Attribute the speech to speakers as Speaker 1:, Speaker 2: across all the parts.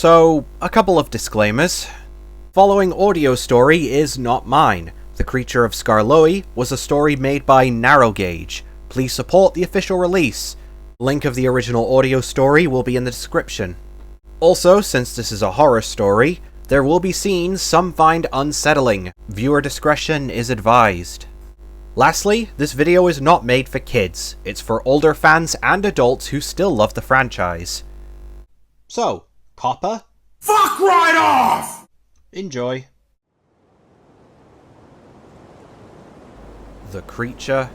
Speaker 1: So, a couple of disclaimers. Following audio story is not mine. The Creature of Skarloey was a story made by Narrow Gauge. Please support the official release. Link of the original audio story will be in the description. Also, since this is a horror story, there will be scenes some find unsettling. Viewer discretion is advised. Lastly, this video is not made for kids. It's for older fans and adults who still love the franchise. So, Copper?
Speaker 2: Fuck right off!
Speaker 1: Enjoy. The Creature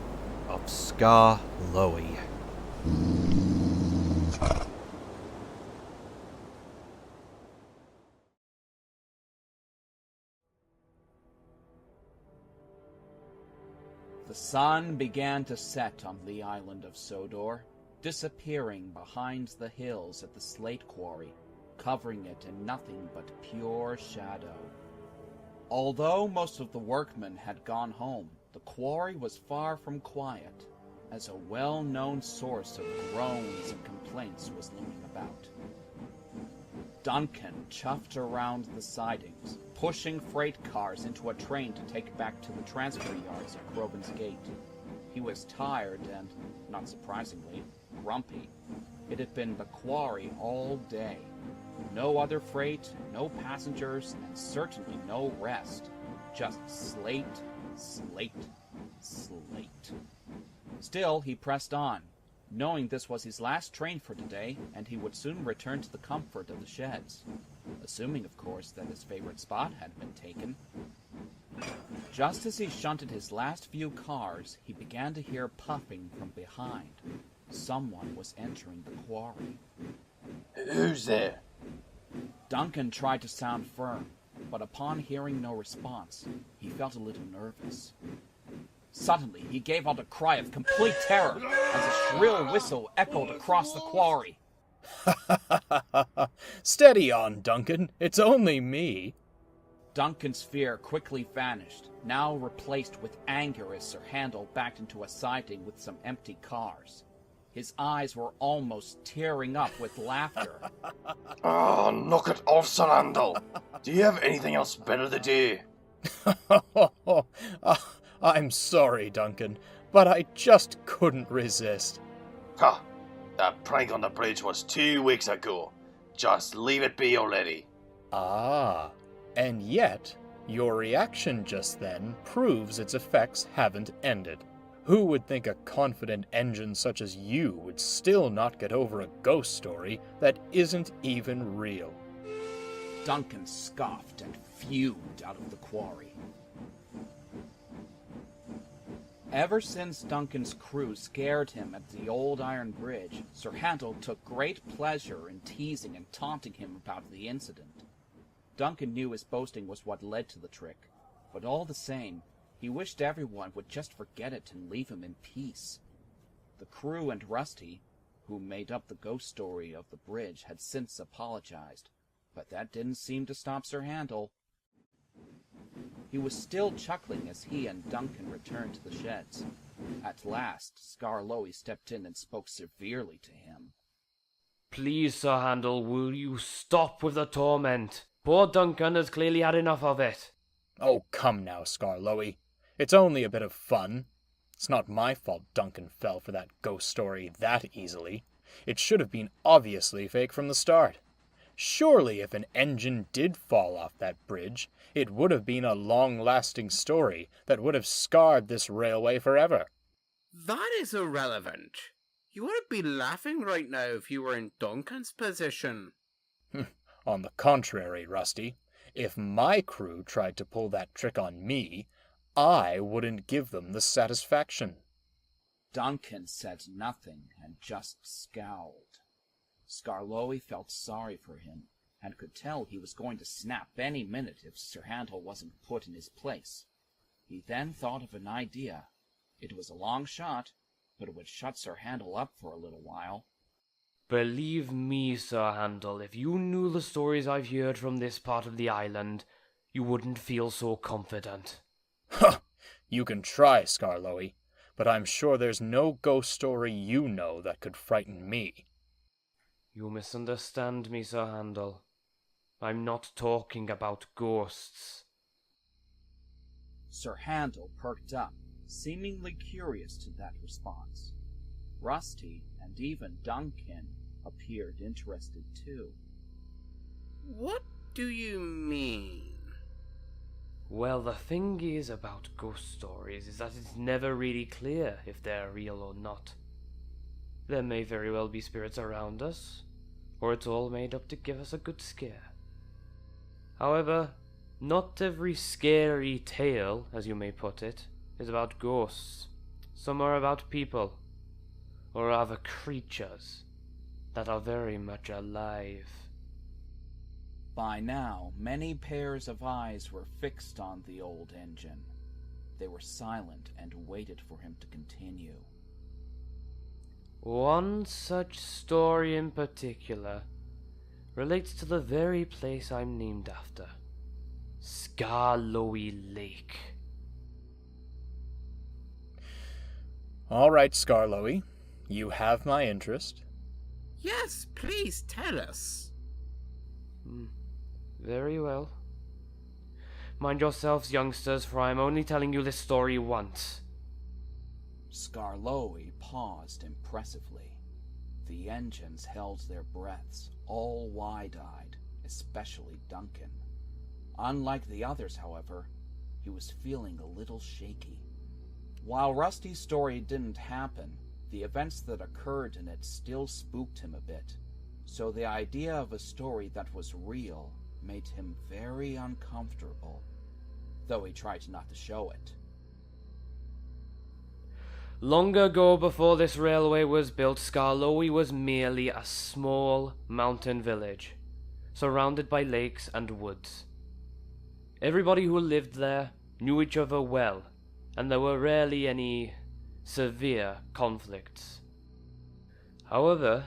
Speaker 1: of Skarloey.
Speaker 3: The sun began to set on the island of Sodor, disappearing behind the hills at the slate quarry, covering it in nothing but pure shadow. Although most of the workmen had gone home, the quarry was far from quiet, as a well-known source of groans and complaints was looming about. Duncan chuffed around the sidings, pushing freight cars into a train to take back to the transfer yards at Crobin's Gate. He was tired and, not surprisingly, grumpy. It had been the quarry all day. No other freight, no passengers, and certainly no rest. Just slate, slate, slate. Still, he pressed on, knowing this was his last train for today, and he would soon return to the comfort of the sheds. Assuming, of course, that his favorite spot had been taken. Just as he shunted his last few cars, he began to hear puffing from behind. Someone was entering the quarry.
Speaker 2: Who's there?
Speaker 3: Duncan tried to sound firm, but upon hearing no response, he felt a little nervous. Suddenly, he gave out a cry of complete terror as a shrill whistle echoed across the quarry.
Speaker 4: Steady on, Duncan. It's only me.
Speaker 3: Duncan's fear quickly vanished, now replaced with anger as Sir Handel backed into a siding with some empty cars. His eyes were almost tearing up with laughter.
Speaker 2: Oh, knock it off, Sir Handel. Do you have anything else better to do?
Speaker 4: I'm sorry, Duncan, but I just couldn't resist.
Speaker 2: Ha! That prank on the bridge was 2 weeks ago. Just leave it be already.
Speaker 4: Ah, and yet, your reaction just then proves its effects haven't ended. Who would think a confident engine such as you would still not get over a ghost story that isn't even real?
Speaker 3: Duncan scoffed and fumed out of the quarry. Ever since Duncan's crew scared him at the old iron bridge, Sir Handel took great pleasure in teasing and taunting him about the incident. Duncan knew his boasting was what led to the trick, but all the same, he wished everyone would just forget it and leave him in peace. The crew and Rusty, who made up the ghost story of the bridge, had since apologized, but that didn't seem to stop Sir Handel. He was still chuckling as he and Duncan returned to the sheds. At last, Skarloey stepped in and spoke severely to him.
Speaker 5: Please, Sir Handel, will you stop with the torment? Poor Duncan has clearly had enough of it.
Speaker 4: Oh, come now, Skarloey. It's only a bit of fun. It's not my fault Duncan fell for that ghost story that easily. It should have been obviously fake from the start. Surely if an engine did fall off that bridge, it would have been a long-lasting story that would have scarred this railway forever.
Speaker 6: That is irrelevant. You would be laughing right now if you were in Duncan's position.
Speaker 4: On the contrary, Rusty, if my crew tried to pull that trick on me, I wouldn't give them the satisfaction.
Speaker 3: Duncan said nothing and just scowled. Skarloey felt sorry for him, and could tell he was going to snap any minute if Sir Handel wasn't put in his place. He then thought of an idea. It was a long shot, but it would shut Sir Handel up for a little while.
Speaker 5: Believe me, Sir Handel, if you knew the stories I've heard from this part of the island, you wouldn't feel so confident.
Speaker 4: Huh! You can try, Skarloey, but I'm sure there's no ghost story you know that could frighten me.
Speaker 5: You misunderstand me, Sir Handel. I'm not talking about ghosts.
Speaker 3: Sir Handel perked up, seemingly curious to that response. Rusty and even Duncan appeared interested too.
Speaker 6: What do you mean?
Speaker 5: Well, the thing is about ghost stories is that it's never really clear if they're real or not. There may very well be spirits around us, or it's all made up to give us a good scare. However, not every scary tale, as you may put it, is about ghosts. Some are about people, or other creatures, that are very much alive.
Speaker 3: By now, many pairs of eyes were fixed on the old engine. They were silent and waited for him to continue.
Speaker 5: One such story in particular relates to the very place I'm named after, Skarloey Lake.
Speaker 4: All right, Skarloey. You have my interest.
Speaker 6: Yes, please tell us.
Speaker 5: Very well. Mind yourselves, youngsters, for I am only telling you this story once.
Speaker 3: Skarloey paused impressively. The engines held their breaths, all wide-eyed, especially Duncan. Unlike the others, however, he was feeling a little shaky. While Rusty's story didn't happen, the events that occurred in it still spooked him a bit, so the idea of a story that was real made him very uncomfortable, though he tried not to show it.
Speaker 5: Long ago, before this railway was built, Skarloey was merely a small mountain village, surrounded by lakes and woods. Everybody who lived there knew each other well, and there were rarely any severe conflicts. However,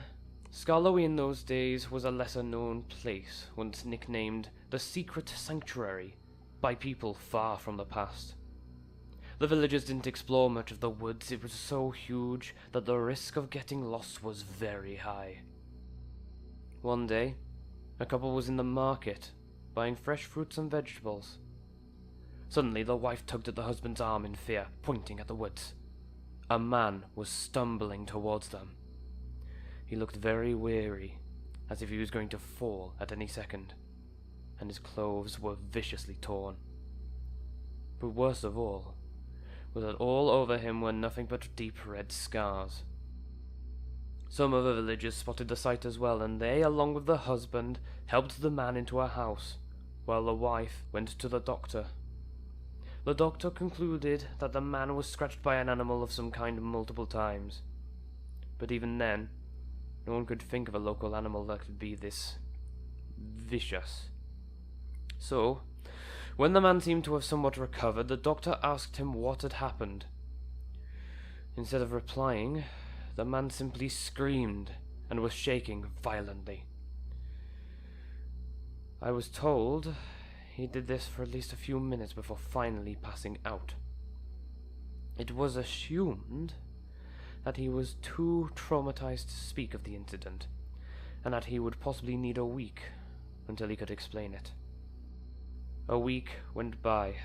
Speaker 5: Skarloey in those days was a lesser-known place, once nicknamed the Secret Sanctuary by people far from the past. The villagers didn't explore much of the woods. It was so huge that the risk of getting lost was very high. One day, a couple was in the market, buying fresh fruits and vegetables. Suddenly, the wife tugged at the husband's arm in fear, pointing at the woods. A man was stumbling towards them. He looked very weary, as if he was going to fall at any second, and his clothes were viciously torn. But worst of all was that all over him were nothing but deep red scars. Some other villagers spotted the sight as well, and they, along with the husband, helped the man into a house, while the wife went to the doctor. The doctor concluded that the man was scratched by an animal of some kind multiple times. But even then, no one could think of a local animal that could be this vicious. So, when the man seemed to have somewhat recovered, the doctor asked him what had happened. Instead of replying, the man simply screamed and was shaking violently. I was told he did this for at least a few minutes before finally passing out. It was assumed that he was too traumatized to speak of the incident, and that he would possibly need a week until he could explain it. A week went by,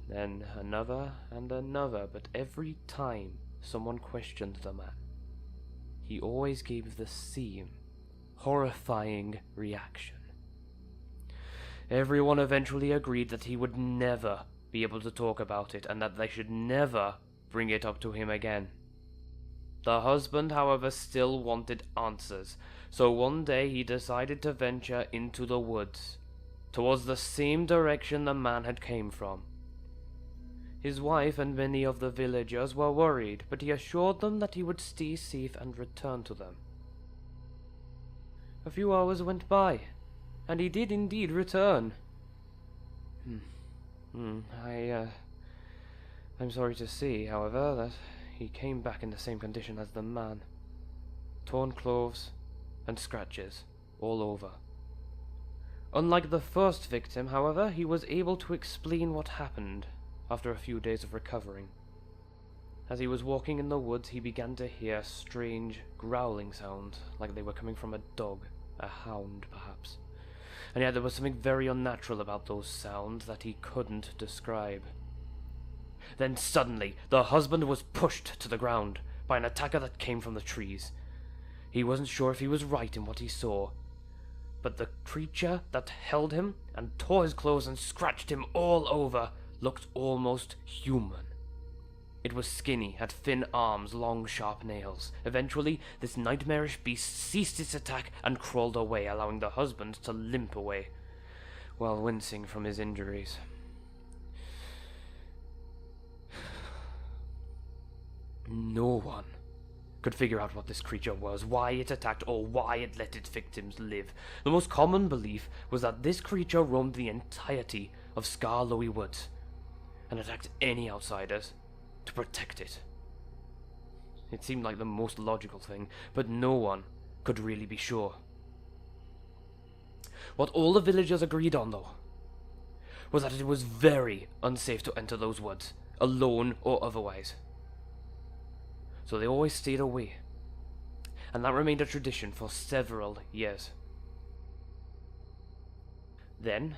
Speaker 5: then another and another, but every time someone questioned the man, he always gave the same horrifying reaction. Everyone eventually agreed that he would never be able to talk about it, and that they should never bring it up to him again. The husband, however, still wanted answers, so one day he decided to venture into the woods, towards the same direction the man had came from. His wife and many of the villagers were worried, but he assured them that he would stay safe and return to them. A few hours went by, and he did indeed return. I'm sorry to see, however, that he came back in the same condition as the man. Torn clothes and scratches all over. Unlike the first victim, however, he was able to explain what happened after a few days of recovering. As he was walking in the woods, he began to hear strange growling sounds, like they were coming from a dog, a hound perhaps. and yet there was something very unnatural about those sounds that he couldn't describe. Then suddenly, the husband was pushed to the ground by an attacker that came from the trees. He wasn't sure if he was right in what he saw, but the creature that held him and tore his clothes and scratched him all over looked almost human. It was skinny, had thin arms, long sharp nails. Eventually, this nightmarish beast ceased its attack and crawled away, allowing the husband to limp away, while wincing from his injuries. No one could figure out what this creature was, why it attacked, or why it let its victims live. The most common belief was that this creature roamed the entirety of Skarloey Woods and attacked any outsiders to protect it. It seemed like the most logical thing, but no one could really be sure. What all the villagers agreed on, though, was that it was very unsafe to enter those woods, alone or otherwise. So they always stayed away, and that remained a tradition for several years. Then,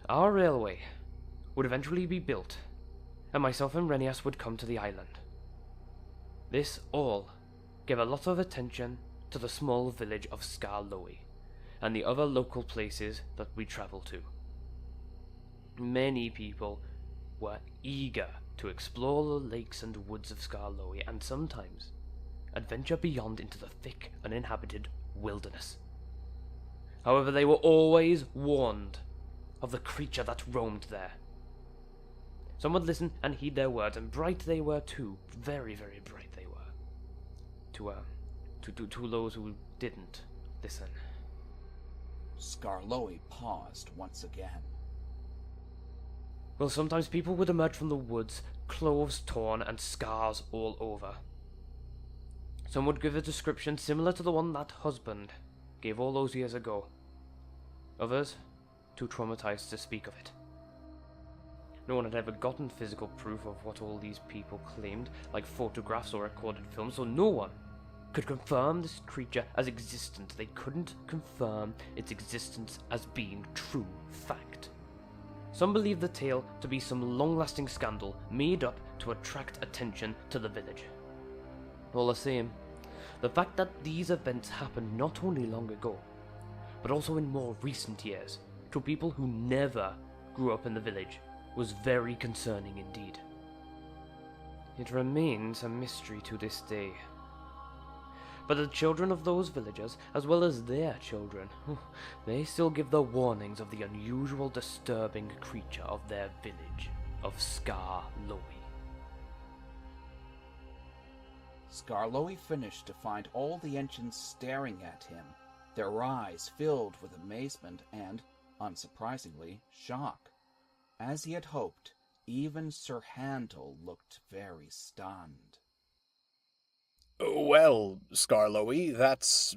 Speaker 5: our railway would eventually be built, and myself and Renias would come to the island. This all gave a lot of attention to the small village of Skarloey, and the other local places that we traveled to. Many people were eager to explore the lakes and woods of Skarloey, and sometimes adventure beyond into the thick, uninhabited wilderness. However, they were always warned of the creature that roamed there. Some would listen and heed their words, and bright they were too. Very, very bright they were. To those who didn't listen.
Speaker 3: Skarloey paused once again.
Speaker 5: Well, sometimes people would emerge from the woods, clothes torn and scars all over. Some would give a description similar to the one that husband gave all those years ago. Others, too traumatized to speak of it. No one had ever gotten physical proof of what all these people claimed, like photographs or recorded films, so no one could confirm this creature as existent. They couldn't confirm its existence as being true fact. Some believed the tale to be some long-lasting scandal made up to attract attention to the village. All the same, the fact that these events happened not only long ago, but also in more recent years, to people who never grew up in the village, was very concerning indeed. It remains a mystery to this day. But the children of those villagers, as well as their children, they still give the warnings of the unusual, disturbing creature of their village of Skarloey.
Speaker 3: Skarloey finished to find all the engines staring at him, their eyes filled with amazement and, unsurprisingly, shock. As he had hoped, even Sir Handel looked very stunned.
Speaker 4: Well, Skarloey, that's,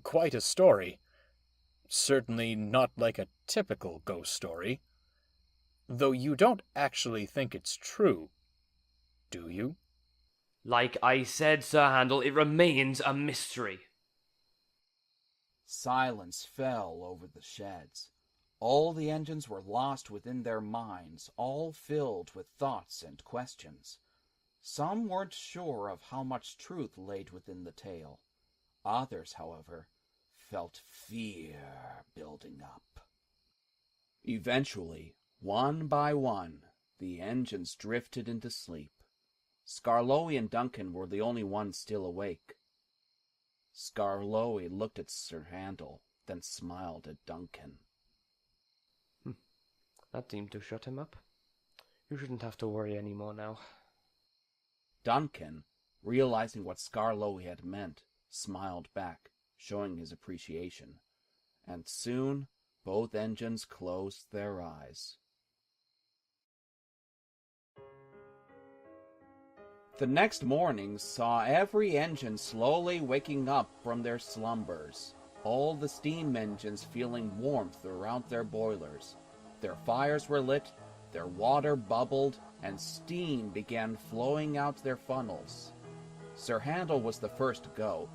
Speaker 4: quite a story. Certainly not like a typical ghost story. Though you don't actually think it's true, do you?
Speaker 5: Like I said, Sir Handel, it remains a mystery.
Speaker 3: Silence fell over the sheds. All the engines were lost within their minds, all filled with thoughts and questions. Some weren't sure of how much truth laid within the tale. Others, however, felt fear building up. Eventually, one by one, the engines drifted into sleep. Skarloey and Duncan were the only ones still awake. Skarloey looked at Sir Handel, then smiled at Duncan.
Speaker 5: That seemed to shut him up. You shouldn't have to worry anymore now.
Speaker 3: Duncan, realizing what Skarloey had meant, smiled back, showing his appreciation. And soon, both engines closed their eyes. The next morning saw every engine slowly waking up from their slumbers, all the steam engines feeling warmth around their boilers. Their fires were lit, their water bubbled, and steam began flowing out their funnels. Sir Handel was the first to go.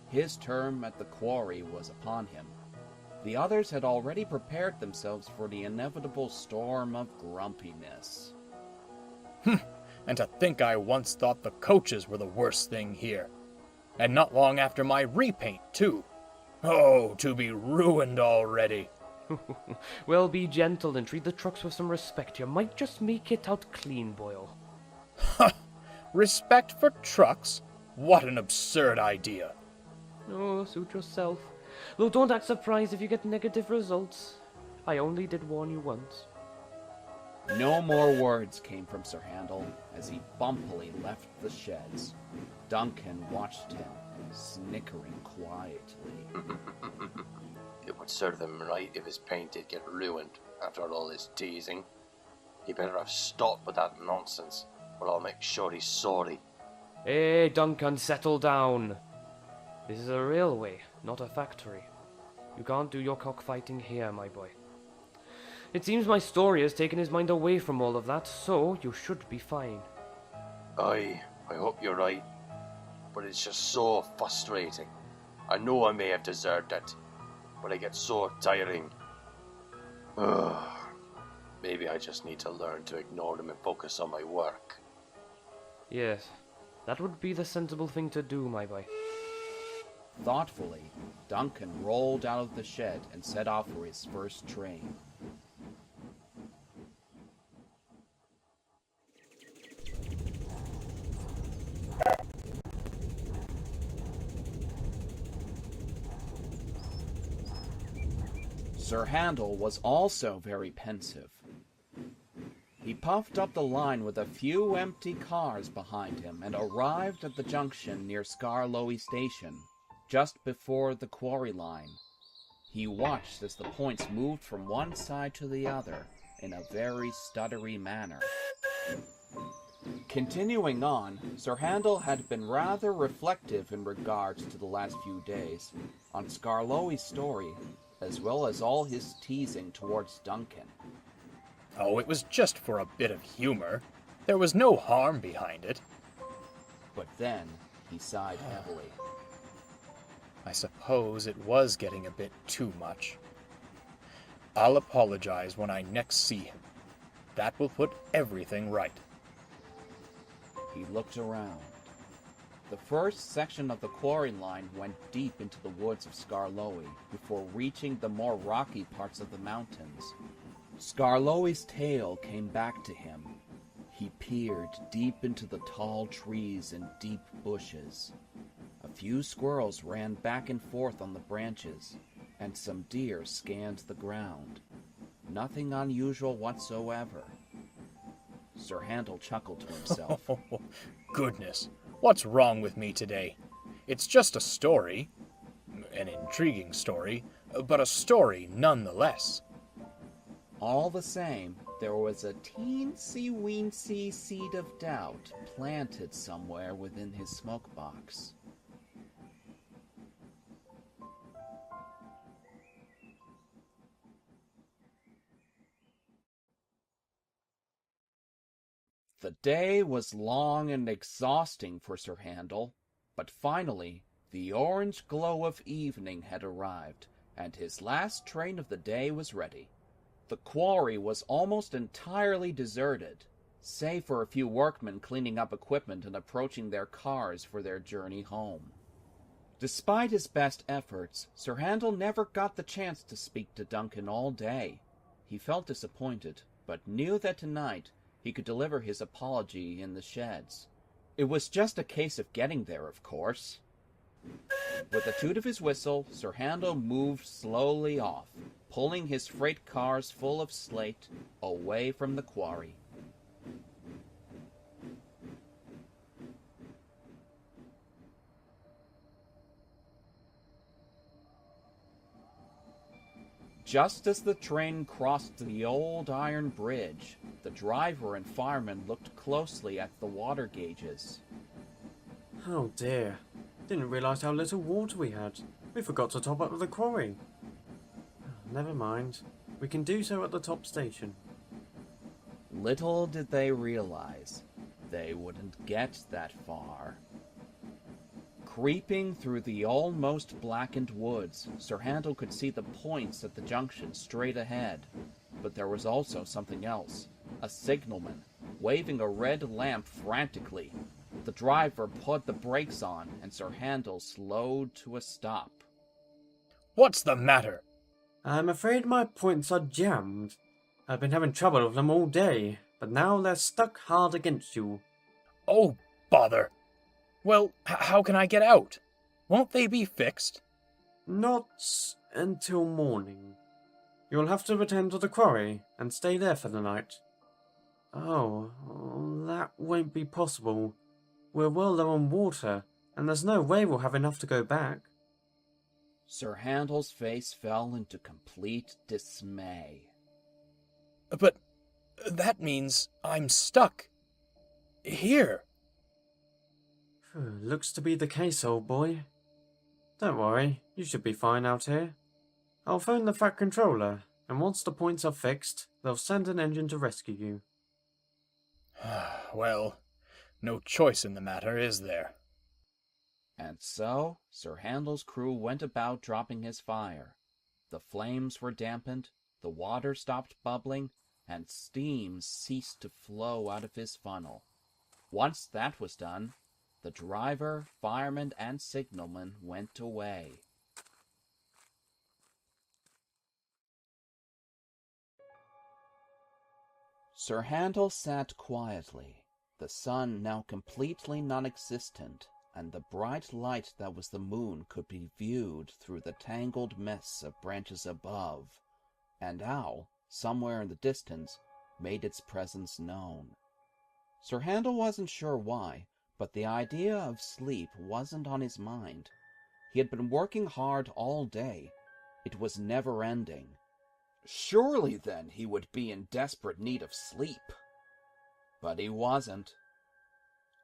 Speaker 3: His term at the quarry was upon him. The others had already prepared themselves for the inevitable storm of grumpiness.
Speaker 4: And to think I once thought the coaches were the worst thing here. And not long after my repaint, too. Oh, to be ruined already.
Speaker 5: Well, be gentle and treat the trucks with some respect. You might just make it out clean, Boyle.
Speaker 4: Respect for trucks? What an absurd idea.
Speaker 5: Oh, suit yourself. Though don't act surprised if you get negative results. I only did warn you once.
Speaker 3: No more words came from Sir Handel as he bumpily left the sheds. Duncan watched him, snickering quietly.
Speaker 2: It would serve him right if his paint did get ruined after all his teasing. He better have stopped with that nonsense, or I'll make sure he's sorry.
Speaker 5: Hey, Duncan, settle down. This is a railway, not a factory. You can't do your cockfighting here, my boy. It seems my story has taken his mind away from all of that, so you should be fine.
Speaker 2: I hope you're right, but it's just so frustrating. I know I may have deserved it, but it gets so tiring. Maybe I just need to learn to ignore them and focus on my work.
Speaker 5: Yes, that would be the sensible thing to do, my boy.
Speaker 3: Thoughtfully, Duncan rolled out of the shed and set off for his first train. Sir Handel was also very pensive. He puffed up the line with a few empty cars behind him and arrived at the junction near Skarloey station, just before the quarry line. He watched as the points moved from one side to the other in a very stuttery manner. Continuing on, Sir Handel had been rather reflective in regards to the last few days, on Skarloey's story, as well as all his teasing towards Duncan.
Speaker 4: Oh, it was just for a bit of humor. There was no harm behind it.
Speaker 3: But then he sighed heavily.
Speaker 4: I suppose it was getting a bit too much. I'll apologize when I next see him. That will put everything right.
Speaker 3: He looked around. The first section of the quarry line went deep into the woods of Skarloey before reaching the more rocky parts of the mountains. Skarloey's tale came back to him. He peered deep into the tall trees and deep bushes. A few squirrels ran back and forth on the branches, and some deer scanned the ground. Nothing unusual whatsoever. Sir Handel chuckled to himself.
Speaker 4: Oh, goodness. What's wrong with me today? It's just a story. An intriguing story, but a story nonetheless.
Speaker 3: All the same, there was a teensy-weensy seed of doubt planted somewhere within his smoke box. The day was long and exhausting for Sir Handel, but finally the orange glow of evening had arrived, and his last train of the day was ready. The quarry was almost entirely deserted, save for a few workmen cleaning up equipment and approaching their cars for their journey home. Despite his best efforts, Sir Handel never got the chance to speak to Duncan all day. He felt disappointed, but knew that tonight he could deliver his apology in the sheds. It was just a case of getting there, of course. With a toot of his whistle, Sir Handel moved slowly off, pulling his freight cars full of slate away from the quarry. Just as the train crossed the old iron bridge, the driver and fireman looked closely at the water gauges.
Speaker 7: Oh dear. Didn't realise how little water we had. We forgot to top up the quarry. Never mind. We can do so at the top station.
Speaker 3: Little did they realize they wouldn't get that far. Creeping through the almost blackened woods, Sir Handel could see the points at the junction straight ahead. But there was also something else. A signalman, waving a red lamp frantically. The driver put the brakes on, and Sir Handel slowed to a stop.
Speaker 4: What's the matter?
Speaker 7: I'm afraid my points are jammed. I've been having trouble with them all day, but now they're stuck hard against you.
Speaker 4: Oh, bother. Well, how can I get out? Won't they be fixed?
Speaker 7: Not until morning. You'll have to return to the quarry and stay there for the night. Oh, that won't be possible. We're well low on water, and there's no way we'll have enough to go back.
Speaker 3: Sir Handel's face fell into complete dismay.
Speaker 4: But that means I'm stuck. Here.
Speaker 7: Looks to be the case, old boy. Don't worry, you should be fine out here. I'll phone the Fat Controller, and once the points are fixed, they'll send an engine to rescue you.
Speaker 4: Well, no choice in the matter, is there?
Speaker 3: And so, Sir Handel's crew went about dropping his fire. The flames were dampened, the water stopped bubbling, and steam ceased to flow out of his funnel. Once that was done, the driver, fireman, and signalman went away. Sir Handel sat quietly, the sun now completely non-existent, and the bright light that was the moon could be viewed through the tangled mess of branches above. An owl, somewhere in the distance, made its presence known. Sir Handel wasn't sure why, but the idea of sleep wasn't on his mind. He had been working hard all day. It was never-ending. Surely, then, he would be in desperate need of sleep. But he wasn't.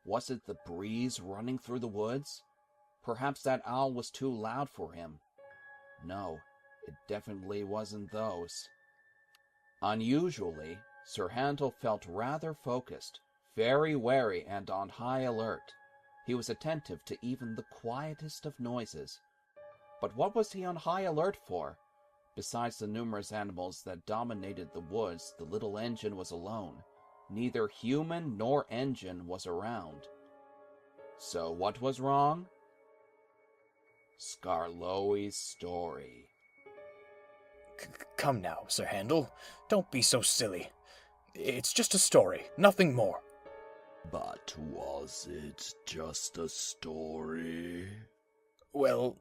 Speaker 3: Was it the breeze running through the woods? Perhaps that owl was too loud for him. No, it definitely wasn't those. Unusually, Sir Handel felt rather focused, very wary and on high alert. He was attentive to even the quietest of noises. But what was he on high alert for? Besides the numerous animals that dominated the woods, the little engine was alone. Neither human nor engine was around. So what was wrong? Skarloey's story.
Speaker 4: Come now, Sir Handel. Don't be so silly. It's just a story, nothing more.
Speaker 2: But was it just a story?
Speaker 4: Well,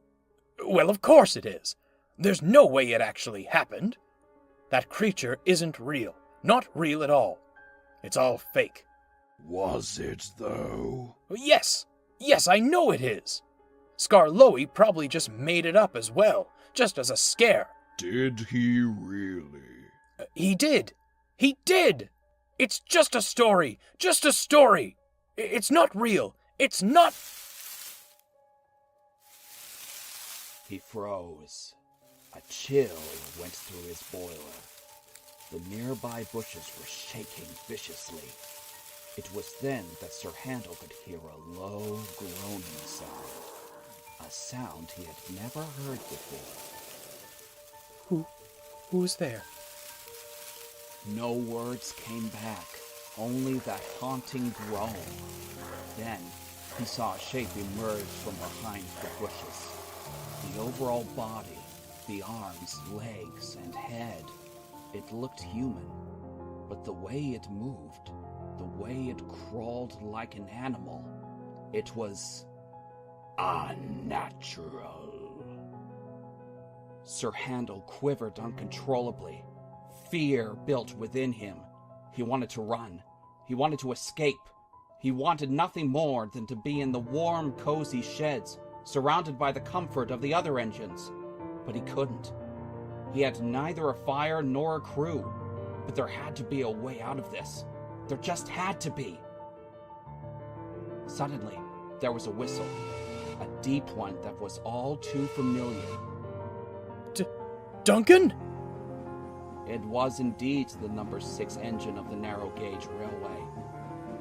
Speaker 4: of course it is. There's no way it actually happened. That creature isn't real. Not real at all. It's all fake.
Speaker 2: Was it, though?
Speaker 4: Yes, I know it is. Skarloey probably just made it up as well, just as a scare.
Speaker 2: Did he really?
Speaker 4: He did. It's just a story. It's not real. It's not...
Speaker 3: He froze. A chill went through his boiler. The nearby bushes were shaking viciously. It was then that Sir Handel could hear a low, groaning sound. A sound he had never heard before.
Speaker 4: Who's there?
Speaker 3: No words came back, only that haunting groan. Then he saw a shape emerge from behind the bushes. The overall body, the arms, legs, and head, it looked human. But the way it moved, the way it crawled like an animal, it was unnatural. Sir Handel quivered uncontrollably. Fear built within him. He wanted to run. He wanted to escape. He wanted nothing more than to be in the warm, cozy sheds, surrounded by the comfort of the other engines. But he couldn't. He had neither a fire nor a crew. But there had to be a way out of this. There just had to be. Suddenly, there was a whistle. A deep one that was all too familiar.
Speaker 4: Duncan?
Speaker 3: It was indeed the number 6 engine of the narrow gauge railway.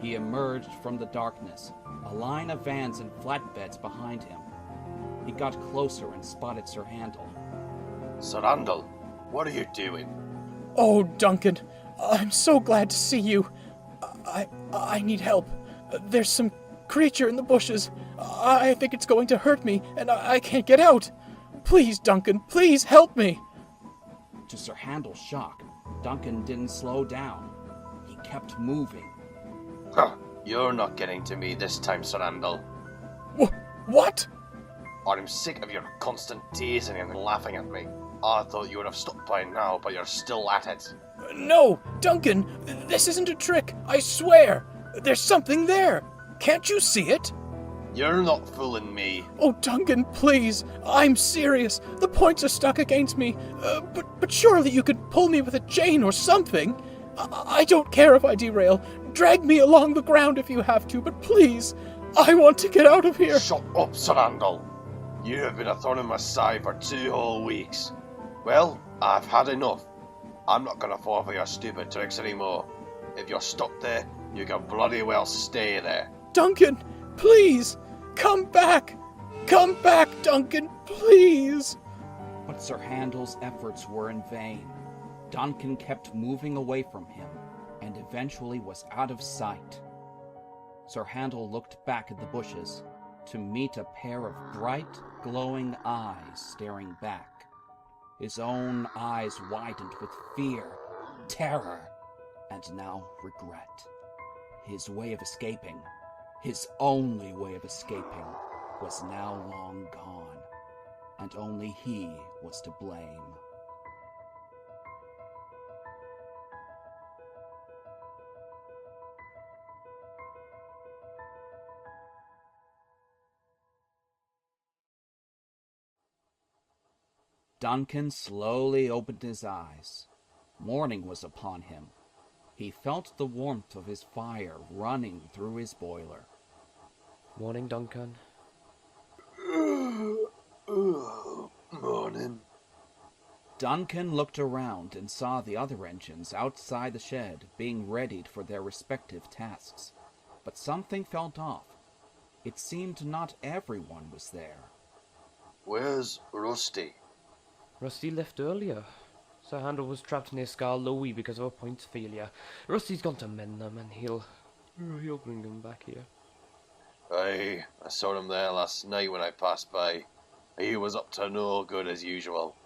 Speaker 3: He emerged from the darkness, a line of vans and flatbeds behind him. He got closer and spotted Sir Handel.
Speaker 2: Sir Randall, what are you doing?
Speaker 4: Oh, Duncan, I'm so glad to see you. I need help. There's some creature in the bushes. I think it's going to hurt me, and I can't get out. Please, Duncan, please help me.
Speaker 3: To Sir Handel's shock, Duncan didn't slow down. He kept moving.
Speaker 2: Huh, you're not getting to me this time, Sir Randall.
Speaker 4: What?
Speaker 2: I'm sick of your constant teasing and laughing at me. I thought you would have stopped by now, but you're still at it.
Speaker 4: No, Duncan, this isn't a trick, I swear. There's something there. Can't you see it?
Speaker 2: You're not fooling me.
Speaker 4: Oh, Duncan, please. I'm serious. The points are stuck against me. But surely you could pull me with a chain or something. I don't care if I derail. Drag me along the ground if you have to, but please, I want to get out of here.
Speaker 2: Shut up, Sir Randall. You have been a thorn in my side for 2 whole weeks. Well, I've had enough. I'm not gonna fall for your stupid tricks anymore. If you're stuck there, you can bloody well stay there.
Speaker 4: Duncan, please, come back. Come back, Duncan, please.
Speaker 3: But Sir Handel's efforts were in vain. Duncan kept moving away from him, and eventually was out of sight. Sir Handel looked back at the bushes to meet a pair of bright, glowing eyes staring back. His own eyes widened with fear, terror, and now regret. His way of escaping, his only way of escaping, was now long gone, and only he was to blame. Duncan slowly opened his eyes. Morning was upon him. He felt the warmth of his fire running through his boiler.
Speaker 5: Morning, Duncan.
Speaker 2: Morning.
Speaker 3: Duncan looked around and saw the other engines outside the shed being readied for their respective tasks. But something felt off. It seemed not everyone was there.
Speaker 2: Where's Rusty?
Speaker 5: Rusty left earlier. Sir Handel was trapped near Skarloey because of a points failure. Rusty's gone to mend them, and he'll bring them back here.
Speaker 2: I saw him there last night when I passed by. He was up to no good as usual.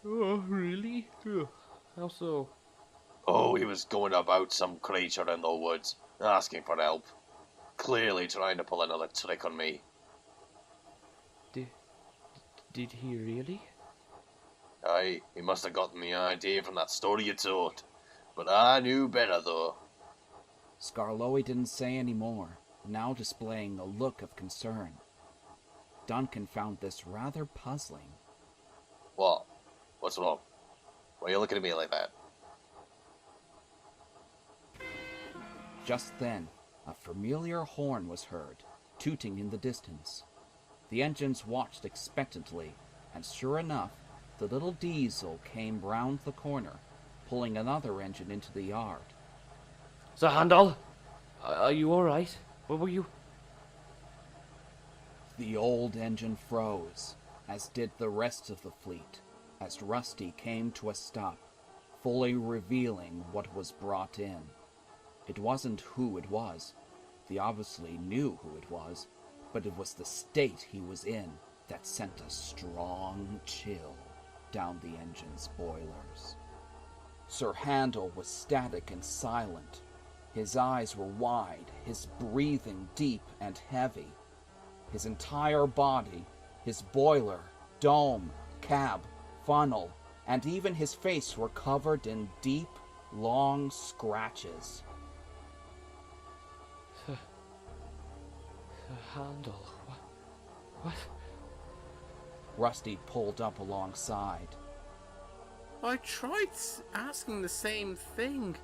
Speaker 5: Oh, really? How so?
Speaker 2: Oh, he was going about some creature in the woods, asking for help. Clearly trying to pull another trick on me.
Speaker 5: Did he really?
Speaker 2: Aye, he must have gotten the idea from that story you told. But I knew better, though.
Speaker 3: Skarloey didn't say any more, now displaying a look of concern. Duncan found this rather puzzling.
Speaker 2: What? What's wrong? Why are you looking at me like that?
Speaker 3: Just then, a familiar horn was heard, tooting in the distance. The engines watched expectantly, and sure enough, the little diesel came round the corner, pulling another engine into the yard.
Speaker 5: Sir Handel, are you all right? Where were you?
Speaker 3: The old engine froze, as did the rest of the fleet, as Rusty came to a stop, fully revealing what was brought in. It wasn't who it was. They obviously knew who it was, but it was the state he was in that sent a strong chill down the engine's boilers. Sir Handel was static and silent. His eyes were wide, his breathing deep and heavy. His entire body, his boiler, dome, cab, funnel, and even his face were covered in deep, long scratches.
Speaker 5: Sir Handel, what?
Speaker 3: Rusty pulled up alongside.
Speaker 6: I tried asking the same thing,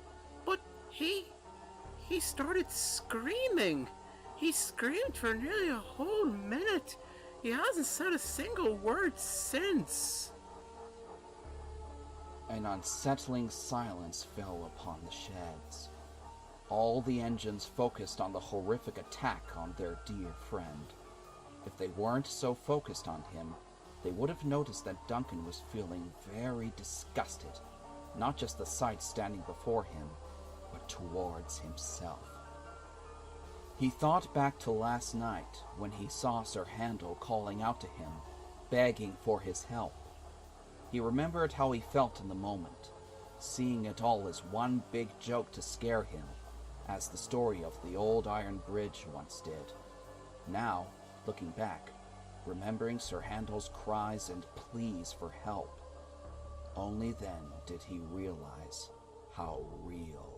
Speaker 6: but he started screaming. He screamed for nearly a whole minute. He hasn't said a single word since.
Speaker 3: An unsettling silence fell upon the sheds. All the engines focused on the horrific attack on their dear friend. If they weren't so focused on him, they would have noticed that Duncan was feeling very disgusted, not just the sight standing before him, but towards himself. He thought back to last night when he saw Sir Handel calling out to him, begging for his help. He remembered how he felt in the moment, seeing it all as one big joke to scare him, as the story of the old iron bridge once did. Now, looking back, remembering Sir Handel's cries and pleas for help, only then did he realize how real